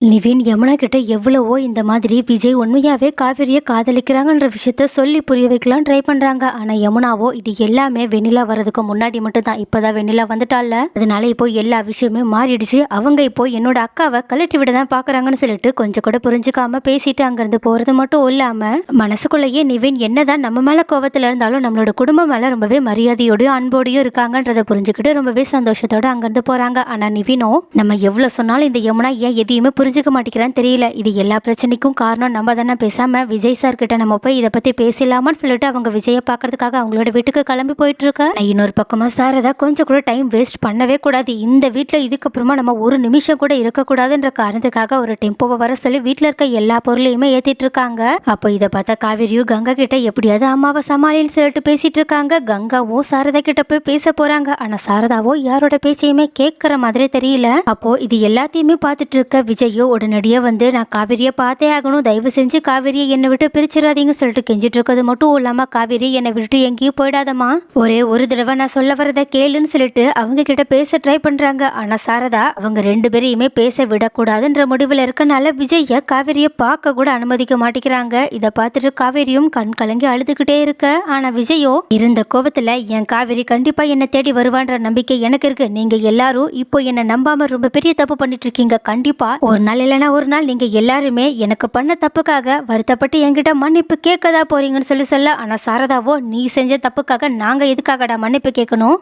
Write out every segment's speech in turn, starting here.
நிவின் யமுனா கிட்ட எவ்வளவோ இந்த மாதிரி விஜய் உண்மையாவே காவேரியை காதலிக்கிறாங்கன்ற விஷயத்த சொல்லி புரிய வைக்கலாம் ட்ரை பண்றாங்க. ஆனா யமுனாவோ இது எல்லாமே வெண்ணிலா வர்றதுக்கு முன்னாடி மட்டும் தான், இப்பதான் வெண்ணிலா வந்துட்டால, அதனால இப்போ எல்லா விஷயமே மாறிடுச்சு. அவங்க இப்போ என்னோட அக்காவை கழட்டி விட தான் பாக்குறாங்கன்னு சொல்லிட்டு கொஞ்சம் கூட புரிஞ்சுக்காம பேசிட்டு அங்கிருந்து போறது மட்டும் இல்லாம மனசுக்குள்ளேயே நிவின் என்னதான் நம்ம மேல கோவத்துல இருந்தாலும் நம்மளோட குடும்பம் மேல ரொம்பவே மரியாதையோடயும் அன்போடையும் இருக்காங்கன்றத புரிஞ்சுக்கிட்டு ரொம்பவே சந்தோஷத்தோட அங்கிருந்து போறாங்க. ஆனா நிவினோ நம்ம எவ்வளவு சொன்னாலும் இந்த யமுனா ஏன் எதையுமே புரிஞ்சுக்க மாட்டேங்கிறான்னு தெரியல. இது எல்லா பிரச்சனைக்கும் காரணம் நம்ம தானே. பேசாம விஜய் சார் கிட்ட நம்ம போய் இதை பத்தி பேசலாமான்னு சொல்லிட்டு அவங்க விஜயை பாக்குறதுக்காக அவங்களோட வீட்டுக்கு கிளம்பி போயிட்டு இருக்க. இன்னொரு பக்கமா சாரதா கொஞ்சம் கூட டைம் வேஸ்ட் பண்ணவே கூடாது, இந்த வீட்டுல இதுக்கப்புறமா நம்ம ஒரு நிமிஷம் கூட இருக்கக்கூடாதுன்ற காரணத்துக்காக ஒரு டெம்போவை வர சொல்லி வீட்டுல இருக்க எல்லா பொருளையுமே ஏத்திட்டு இருக்காங்க. அப்போ இதை பார்த்தா காவேரியும் கங்கா கிட்ட எப்படியாவது அம்மாவை சமாளின்னு சொல்லிட்டு பேசிட்டு இருக்காங்க. கங்காவும் சாரதா கிட்ட போய் பேச போறாங்க. ஆனா சாரதாவோ யாரோட பேச்சையுமே கேட்கற மாதிரி தெரியல. அப்போ இது எல்லாத்தையுமே பார்த்துட்டு இருக்க விஜயோ உடனடியே வந்து நான் காவேரியை பார்த்தே ஆகணும், தயவு செஞ்சு காவேரியை என்னை விட்டு பிரிச்சிடாதீங்கன்னு சொல்லிட்டு கெஞ்சிட்டு இருக்கிறது மட்டும் இல்லாம காவேரி என்னை விட்டு எங்கேயும் போயிடாதம்மா, ஒரே ஒரு தடவை நான் சொல்ல வரதை கேளுன்னு சொல்லிட்டு அவங்க கிட்ட பேச ட்ரை பண்றாங்க. ஆனா சாரதா அவங்க ரெண்டு பேரையுமே பேச விடக்கூடாதுன்ற முடிவில் இருக்கனால விஜய காவேரியை பார்க்க கூட அனுமதிக்க மாட்டேங்கிறாங்க. இதை பார்த்துட்டு காவேரியும் கண் கலங்கி அழுதுகிட்டே இருக்க. ஆனா விஜயோ இருந்த கோபத்துல என் காவேரி கண்டிப்பா என்னை தேடி வருவான்ற நம்பிக்கை எனக்கு இருக்கு, நீங்க எல்லாரும் இப்போ என்னை நம்பாம ரொம்ப பெரிய தப்பு பண்ணிட்டு இருக்கீங்க, கண்டிப்பா ஒரு நாள் இல்லைன்னா ஒரு நாள் நீங்க எல்லாருமே எனக்கு பண்ண தப்புக்காக வருத்தப்பட்டு என்கிட்ட மன்னிப்பு கேட்கதா போறீங்கன்னு சொல்ல. ஆனா சாரதாவோ நீ செஞ்ச தப்புக்காக நாங்க எதுக்காகடா மன்னிப்பு கேட்கணும்,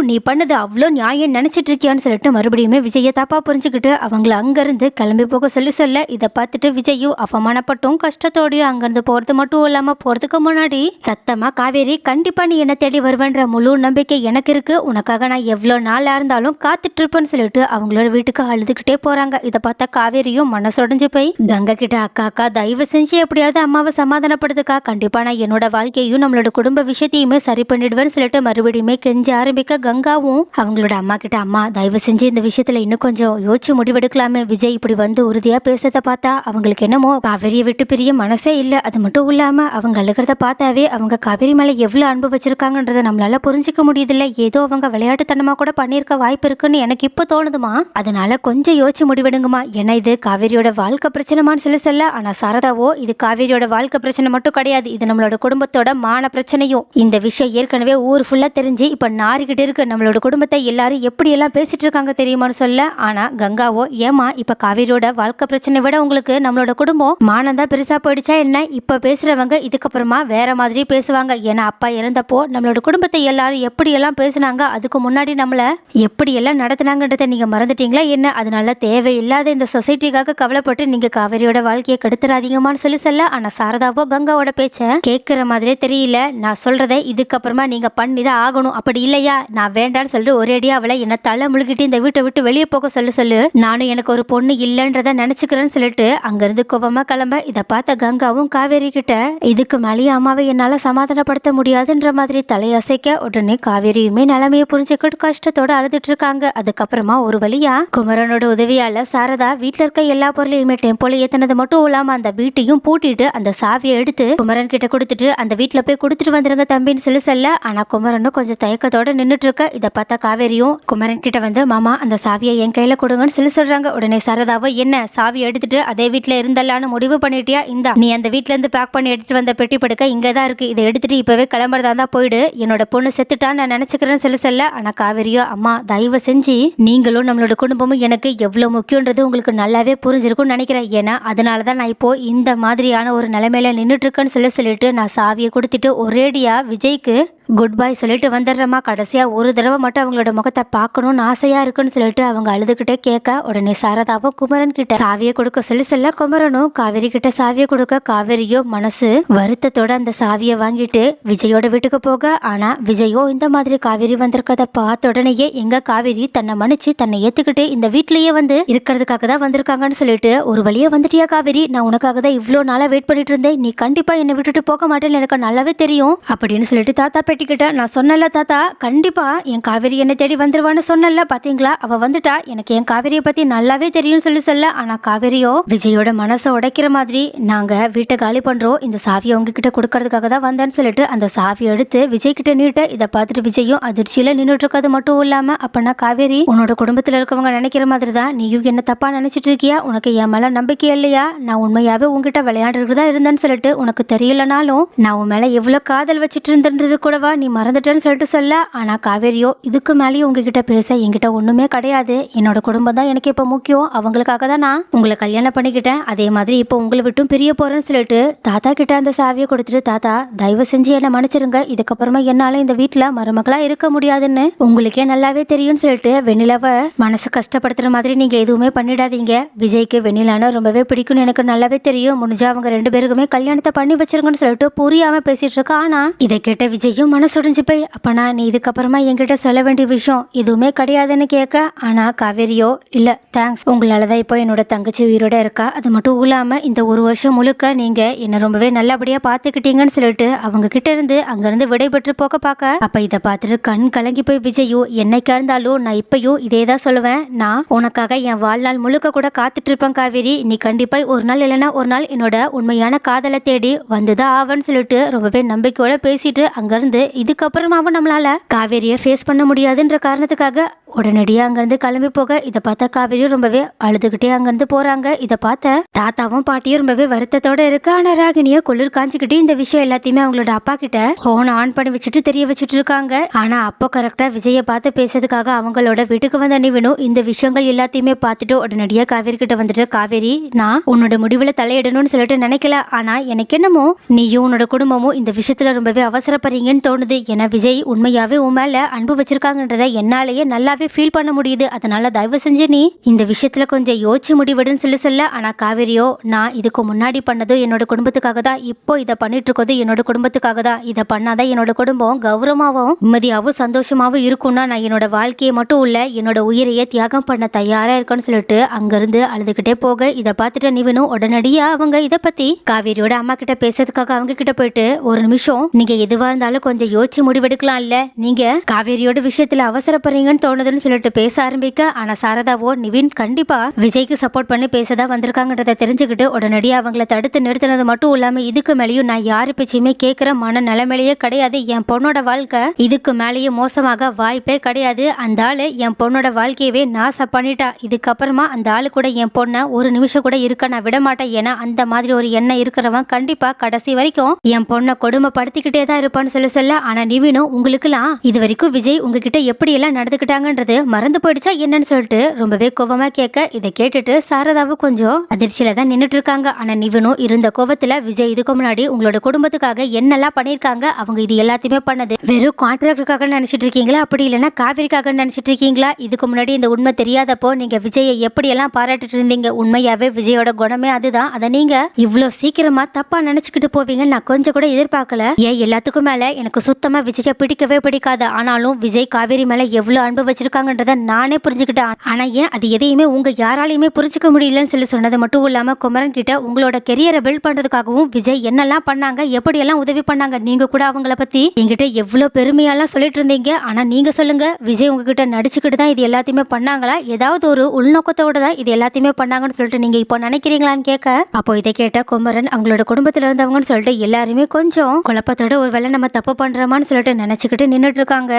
நீ பண்ணது அவ்வளோ நியாயம் நினைச்சிட்டு இருக்கியான்னு சொல்லிட்டு மறுபடியுமே விஜய தப்பா புரிஞ்சுக்கிட்டு அவங்கள அங்கிருந்து கிளம்பி போக சொல்ல. இதை பார்த்துட்டு விஜயும் அவமானப்பட்டும் கஷ்டத்தோடயும் அங்கிருந்து போறது மட்டும் இல்லாம போறதுக்கு முன்னாடி சத்தமா காவேரி கண்டிப்பா நீ என்ன தேடி வருவேன்ற முழு நம்பிக்கை எனக்கு இருக்கு, உனக்காக நான் எவ்வளவு நாளா இருந்தாலும் காத்துட்டு இருப்பேன்னு சொல்லிட்டு அவங்களோட வீட்டுக்கு அழுதுகிட்டே போறாங்க. இதை பார்த்தா காவேரியும் மனசுடைஞ்சு போய் கங்கா கிட்ட அக்கா தயவு செஞ்சு எப்படியாவது அம்மாவை சமாதானப்படுத்துக்கா, கண்டிப்பா நான் என்னோட வாழ்க்கையும் நம்மளோட குடும்ப விஷயத்தையுமே சரி பண்ணிடுவேன்னு சொல்லிட்டு மறுபடியுமே கெஞ்ச ஆரம்பிக்க கங்காவும் அவங்களோட அம்மா கிட்ட அம்மா தயவு செஞ்சு இந்த விஷயத்துல இன்னும் கொஞ்சம் யோசிச்சு முடிவெடுக்கலாமே, விஜய் இப்படி வந்து உறுதியா பேசுறத பார்த்தா அவங்களுக்கு என்னமோ காவேரியை விட்டு பிரிய மனசே இல்ல, அது மட்டும் இல்லாம அவங்க அழுகிறத பார்த்தாவே அவங்க காவேரி மேல எவ்வளவு அன்பு வச்சிருக்காங்கன்றத நம்மளால புரிஞ்சுக்க முடியுதுல்ல, ஏதோ அவங்க விளையாட்டுத்தனமா கூட பண்ணியிருக்க வாய்ப்பு இருக்குன்னு எனக்கு இப்போ தோணுதுமா, அதனால கொஞ்சம் யோசிச்சு முடிவெடுங்கம்மா, ஏன்னா இது காவேரியோட வாழ்க்கை பிரச்சனைமான்னு சொல்ல. ஆனா சாரதாவோ இது காவேரியோட வாழ்க்கை பிரச்சனை மட்டும் கிடையாது, இது நம்மளோட குடும்பத்தோட மான பிரச்சனையும், இந்த விஷயம் ஏற்கனவே ஊர் ஃபுல்லா தெரிஞ்சு இப்ப நாரிக்கிட்டு இருக்கு, நம்மளோட குடும்பத்தை எல்லாரும் எப்படி எல்லாம் பேசிட்டு இருக்காங்க தெரியுமான்னு சொல்ல. ஆனா கங்காவோ ஏமா இப்ப காவேரியோட வாழ்க்கை பிரச்சனை விட உங்களுக்கு நம்மளோட குடும்பம் மானம் தான் பெருசா போயிடுச்சா என்ன, இப்ப பேசுறவங்க இதுக்கப்புறமா வேற மாதிரி பேசுவாங்க, ஏன்னா அப்பா இறந்தப்போ நம்மளோட குடும்பத்தை எல்லாரும் எப்படி எல்லாம் பேசினாங்க, அதுக்கு முன்னாடி நம்மள எப்படி எல்லாம் நடத்தினாங்கன்றதை நீங்க மறந்துட்டீங்களா என்ன, அதனால தேவையில்லாத இந்த சொசைட்டிக்காக கவலைப்பட்டு நீங்க காவேரியோட வாழ்க்கையை கெடுத்துறாதீங்கம்மான்னு சொல்ல. ஆனா சாரதாவோ கங்காவோட பேச்ச கேட்கிற மாதிரியே தெரியல, நான் சொல்றதை இதுக்கப்புறமா நீங்க பண்ணிதான் ஆகணும், அப்படி இல்லையா நான் வேண்டான்னு சொல்லிட்டு ஒரேடியா அவளை என்ன தலை முழுகிட்டு இந்த வீட்டை விட்டு வெளியே போக சொல்லு, நானும் எனக்கு ஒரு பொண்ணு இல்லைன்றத நினைச்சுக்கிறேன்னு சொல்லிட்டு அங்கிருந்து கோபமா கிளம்ப. இதை பார்த்த கங்காவும் காவேரி கிட்ட இதுக்கு மேலேயே அம்மாவை என்னால சமாதானப்படுத்த முடியாதுன்ற மாதிரி தலையசைக்க உடனே காவேரியுமே நிலைமையை புரிஞ்சுக்கிட்டு கஷ்டத்தோட அழுதுட்டு இருக்காங்க. அதுக்கப்புறமா ஒரு வழியா குமரனோட உதவியால சாரதா வீட்டுல இருக்க எல்லா பொருளையுமே டெம்போல ஏத்தினது மட்டும் இல்லாம அந்த வீட்டையும் பூட்டிட்டு அந்த சாவியை எடுத்து குமரன் கிட்ட கொடுத்துட்டு அந்த வீட்டுல போய் கொடுத்துட்டு வந்துருங்க தம்பின்னு சொல்ல. ஆனா குமரனும் கொஞ்சம் தயக்கத்தோட நின்றுட்டு இருக்க. இதை பார்த்தா காவேரியும் குமரன் கிட்ட வந்து மாமா அந்த சாவியை என் கையில கொடுங்கன்னு சொல்றாங்க. உடனே சாரதாவோ என்ன சாவியை எடுத்துட்டு அதே வீட்டுல இருந்தல்லான்னு முடிவு பண்ணிட்டியா, இந்தா நீ அந்த வீட்டுல இருந்து பேக் பண்ணி எடுத்துட்டு வந்த பெட்டி படுக்க இங்கதான் இருக்கு, இதை எடுத்துட்டு இப்பவே கிளம்புறதா தான் போயிடு, என்னோட பொண்ணு செத்துட்டா நான் நினைச்சுக்கிறேன்னு சொல்ல. ஆனா காவேரியோ அம்மா தயவு செஞ்சு நீங்களும் நம்மளோட குடும்பமும் எனக்கு எவ்வளவு முக்கியன்றது உங்களுக்கு நல்லாவே புரிஞ்சிருக்கும்னு நினைக்கிறேன், ஏன்னா அதனாலதான் நான் இப்போ இந்த மாதிரியான ஒரு நிலைமையில நின்றுட்டு இருக்கேன்னு சொல்லிட்டு நான் சாவியை கொடுத்துட்டு ஒரேடியா விஜய்க்கு குட் பை சொல்லிட்டு வந்துடுறமா, கடைசியா ஒரு தடவை மட்டும் அவங்களோட முகத்தை பார்க்கணும்னு ஆசையா இருக்குன்னு சொல்லிட்டு அவங்க அழுதுகிட்டே கேட்க. உடனே சாரதாவும் குமரன் கிட்ட சாவியை கொடுக்க சொல்ல குமரனும் காவேரி கிட்ட சாவியை கொடுக்க காவேரியோ மனசு வருத்தத்தோட அந்த சாவியை வாங்கிட்டு விஜயோட வீட்டுக்கு போக. ஆனா விஜயோ இந்த மாதிரி காவேரி வந்திருக்கத பார்த்த உடனேயே எங்க காவேரி தன்னை மன்னிச்சு தன்னை ஏத்துக்கிட்டு இந்த வீட்லயே வந்து இருக்கிறதுக்காக தான் வந்திருக்காங்கன்னு சொல்லிட்டு ஒரு வழியா வந்துட்டியா காவேரி, நான் உனக்காக தான் இவ்வளோ நாளா வெயிட் பண்ணிட்டு இருந்தேன், நீ கண்டிப்பா என்னை விட்டுட்டு போக மாட்டேன்னு எனக்கு நல்லாவே தெரியும் அப்படின்னு சொல்லிட்டு தாத்தா பெட்டி கட்டிக்கிட்ட. நான் சொன்னல தாத்தா, கண்டிப்பா என் காவேரி என்னை தேடி வந்துருவான்னு சொன்னல, பாத்தீங்களா? அவ வந்துட்டா. எனக்கு என் காவேரியை பத்தி நல்லாவே தெரியும்னு சொல்ல ஆனா காவேரியோ விஜயோட மனசை உடைக்கிற மாதிரி, நாங்க வீட்டை காலி பண்றோம், இந்த சாவியை உங்ககிட்ட கொடுக்கறதுக்காக தான் வந்தேன்னு சொல்லிட்டு அந்த சாவியை எடுத்து விஜய் கிட்ட நீட்ட. இதை பார்த்துட்டு விஜயும் அதிர்ச்சியில நின்றுட்டு இருக்கிறது மட்டும் இல்லாம, அப்பனா காவேரி, உன்னோட குடும்பத்துல இருக்கவங்க நினைக்கிற மாதிரி தான் நீயும் என்ன தப்பா நினைச்சிட்டு இருக்கியா? உனக்கு என் மேல நம்பிக்கை இல்லையா? நான் உண்மையாவே உங்ககிட்ட விளையாடுறதா இருந்தேன்னு சொல்லிட்டு, உனக்கு தெரியலனாலும் நான் உன் மேல எவ்வளவு காதல் வச்சுட்டு இருந்தது கூடவா நீ மறந்துட்டேன்னு சொல்லிட்டு சொல்ல. ஆனா காவேரியோ, இதுக்கு மேலேயும் உங்ககிட்ட பேச என்கிட்ட ஒண்ணுமே கிடையாது. என்னோட குடும்பம் தான் எனக்கு இப்ப முக்கியம். அவங்களுக்காக தான் நான் உங்களை கல்யாணம் பண்ணிக்கிட்டேன். அதே மாதிரி இப்போ உங்களை விட்டும் பிரிய போறேன்னு சொல்லிட்டு தாத்தா கிட்ட அந்த சாவியை கொடுத்துட்டு, தாத்தா தயவு செஞ்சு என்ன மன்னிச்சிருங்க, இதுக்கப்புறமா என்னால இந்த வீட்டுல மருமகளா இருக்க முடியாதுன்னு உங்களுக்கே நல்லாவே தெரியும்னு சொல்லிட்டு வெண்ணிலாவை மனசு கஷ்டப்படுத்துற மாதிரி நீங்க எதுவுமே பண்ணிடாதீங்க. விஜய்க்கு வெண்ணிலான ரொம்பவே பிடிக்கும்னு எனக்கு நல்லாவே தெரியும். முடிஞ்சா அவங்க 2 பேருக்குமே கல்யாணத்தை பண்ணி வச்சிருங்கன்னு சொல்லிட்டு புரியாம பேசிட்டு இருக்கா. ஆனா இதை கேட்ட விஜயும் மனசுடைஞ்சு போய், அப்பனா நீ இதுக்கப்புறமா என்கிட்ட சொல்ல வேண்டிய விஷயம் எதுவுமே கிடையாதுன்னு கேட்க. ஆனா காவேரியோ, இல்ல தேங்க்ஸ், உங்களாலதான் இப்போ என்னோட தங்கச்சி உயிரோட இருக்கா. அது மட்டும் இல்லாம இந்த 1 வருஷம் முழுக்க நீங்க என்ன ரொம்பவே நல்லபடியா பாத்துக்கிட்டீங்கன்னு சொல்லிட்டு அவங்க கிட்ட இருந்து அங்கிருந்து விடைபெற்று போக பார்க்க. அப்ப இதை பார்த்துட்டு கண் கலங்கி போய் விஜயும், என்னைக்கா இருந்தாலும் நான் இப்பயும் இதேதான் சொல்லுவேன், நான் உனக்காக என் வாழ்நாள் முழுக்க கூட காத்துட்டு இருப்பேன் காவேரி. நீ கண்டிப்பா ஒரு நாள் இல்லைன்னா ஒரு நாள் என்னோட உண்மையான காதலை தேடி வந்துதான் ஆவன்னு சொல்லிட்டு ரொம்பவே நம்பிக்கையோட பேசிட்டு அங்கிருந்து இதுக்கப்புறமாவும் நம்மளால காவேரியை ஃபேஸ் பண்ண முடியாதுன்ற காரணத்துக்காக உடனடியாக அங்கிருந்து கிளம்பி போக. இதை பார்த்தா காவேரியும் ரொம்பவே அழுதுகிட்டே அங்கிருந்து போறாங்க. இதை பார்த்த தாத்தாவும் பாட்டியும் ரொம்பவே வருத்தத்தோட இருக்கு. ஆனா ராகினிய குளிர் காஞ்சிக்கிட்டு இந்த விஷயம் எல்லாத்தையுமே அவங்களோட அப்பா கிட்ட போன் ஆன் பண்ணி வச்சுட்டு தெரிய வச்சுட்டு இருக்காங்க. ஆனா அப்போ கரெக்டா விஜயை பார்த்து பேசுறதுக்காக அவங்களோட வீட்டுக்கு வந்த நிவினும் இந்த விஷயங்கள் எல்லாத்தையுமே பார்த்துட்டு உடனடியாக காவேரி கிட்ட வந்துட்டு, காவேரி, நான் உன்னோட முடிவுல தலையிடணும்னு சொல்லிட்டு நினைக்கல. ஆனா எனக்கு என்னமோ நீயும் உன்னோட குடும்பமும் இந்த விஷயத்துல ரொம்பவே அவசரப்படுறீங்கன்னு தோணுது. ஏன்னா விஜய் உண்மையாவே உன் மேல அன்பு வச்சிருக்காங்கன்றத என்னாலேயே நல்லாவே ஃபீல் பண்ண முடியுது. அதனால தயவு செஞ்சு நீ இந்த விஷயத்துல கொஞ்சம் யோசிச்சு முடிவெடுன்னு சொல்ல. ஆனா காவேரியோ, நான் இதுக்கு முன்னாடி பண்ணதும் என்னோட குடும்பத்துக்காக தான், இப்போ இதை பண்ணிட்டு இருக்கதும் என்னோட குடும்பத்துக்காக தான். இதை பண்ணாதான் என்னோட குடும்பம் கௌரவமாவும் நிம்மதியாவும் சந்தோஷமாவும் இருக்கும்னா நான் என்னோட வாழ்க்கையை மட்டும் இல்ல என்னோட உயிரையே தியாகம் பண்ண தயாரா இருக்கேன்னு சொல்லிட்டு அங்கிருந்து அழுதுகிட்டே போக. இதை பார்த்துட்டு நிவினும் உடனடியா அவங்க இதை பத்தி காவேரியோட அம்மா கிட்ட பேசுறதுக்காக அவங்க கிட்ட போயிட்டு, ஒரு நிமிஷம், நீங்க எதுவா இருந்தாலும் கொஞ்சம் யோசிச்சு முடிவெடுக்கலாம் இல்ல, நீங்க காவேரியோட விஷயத்துல அவசரப்படுறீங்கன்னு தோணுதுன்னு சொல்லிட்டு பேச ஆரம்பிக்க. ஆனா சாரதாவோ, நிவின் கண்டிப்பா விஜய்க்கு சப்போர்ட் பண்ணி பேசதான் வந்திருக்காங்கன்றத தெரிஞ்சுக்கிட்டு உடனடியாக அவங்கள தடுத்து நிறுத்தினது மட்டும் இல்லாம, இதுக்கு மேலேயும் நான் யாரு பேச்சையுமே கேட்கிற மன நிலைமையிலேயே கிடையாது. என் பொண்ணோட வாழ்க்கை இதுக்கு மேலேயே மோசமாக வாய்ப்பே கிடையாது. அந்த ஆளு என் பொண்ணோட வாழ்க்கையவே நாசம் பண்ணிட்டா. இதுக்கப்புறமா அந்த ஆளு கூட என் பொண்ணை ஒரு நிமிஷம் கூட இருக்க நான் விட மாட்டேன். ஏன்னா அந்த மாதிரி ஒரு எண்ணம் இருக்கிறவன் கண்டிப்பா கடைசி வரைக்கும் என் பொண்ணை கொடுமைப்படுத்திக்கிட்டே தான் இருப்பான்னு சொல்ல. ஆனா நிவினும், உங்களுக்குலாம் இது வரைக்கும் விஜய் உங்ககிட்ட எப்படி எல்லாம் நடந்துக்கிட்டாங்கன்றது மறந்து போயிடுச்சா என்னன்னு சொல்லிட்டு ரொம்பவே கோபமா கேட்க. இதை கேட்டுட்டு சாரதாவும் கொஞ்சம் அதிர்ச்சியில தான் நின்றுட்டு இருக்காங்க. ஆனா நிவினும் இருந்த கோபத்துல, விஜய் இதுக்கு முன்னாடி உங்களோட குடும்பத்துக்காக என்னெல்லாம் பண்ணிருக்காங்க, அவங்க இது எல்லாத்தையுமே பண்ணது வெறும் கான்ட்ராக்டுக்காக நினைச்சிட்டு இருக்கீங்களா, அப்படி இல்லைன்னா காவிரிக்காக நினைச்சிட்டு இருக்கீங்களா? இதுக்கு முன்னாடி இந்த உண்மை தெரியாதப்போ நீங்க விஜயை எப்படியெல்லாம் பாராட்டிட்டு இருந்தீங்க. உண்மையாவே விஜயோட குணமே அதுதான். அதை நீங்க இவ்வளவு சீக்கிரமா தப்பா நினைச்சுக்கிட்டு போவீங்க நான் கொஞ்சம் கூட எதிர்பார்க்கல. ஏன் எல்லாத்துக்கும் மேல எனக்கு சுத்தமா விஜயை பிடிக்கவே பிடிக்காது. ஆனாலும் விஜய் காவேரி மேல எவ்வளவு அன்பு வச்சிருக்காங்கன்றத நானே புரிஞ்சுக்கிட்டேன். ஆனா ஏன் அது எதையுமே உங்க யாராலையுமே புரிஞ்சுக்க முடியலன்னு சொல்லி சொன்னது மட்டும் இல்லாம, குமரன் கிட்ட உங்களோட கெரியரை பில்ட் பண்றதுக்காகவும் விஜய் என்னெல்லாம் பண்ணாங்க, எப்படியெல்லாம் உதவி பண்ணாங்க, நீங்க கூட அவங்கள பத்தி என்கிட்ட எவ்வளவு பெருமையெல்லாம் சொல்லிட்டு இருந்தீங்க. ஆனா நீங்க சொல்லுங்க, விஜய் உங்ககிட்ட நடிச்சுக்கிட்டு தான் இது எல்லாத்தையுமே பண்ணாங்களா, ஏதாவது ஒரு உள்நோக்கத்தோட தான் இது எல்லாத்தையுமே பண்ணாங்கன்னு சொல்லிட்டு நீங்க இப்போ நினைக்கிறீங்களான்னு கேட்க. அப்போ இதை கேட்ட குமரன், அவங்களோட குடும்பத்துல இருந்தவங்கன்னு சொல்லிட்டு எல்லாருமே கொஞ்சம் குழப்பத்தோட ஒருவேளை நம்ம தப்பு பண்றோமான்னு சொல்லிட்டு நினைச்சுக்கிட்டு நின்றுட்டு இருக்காங்க.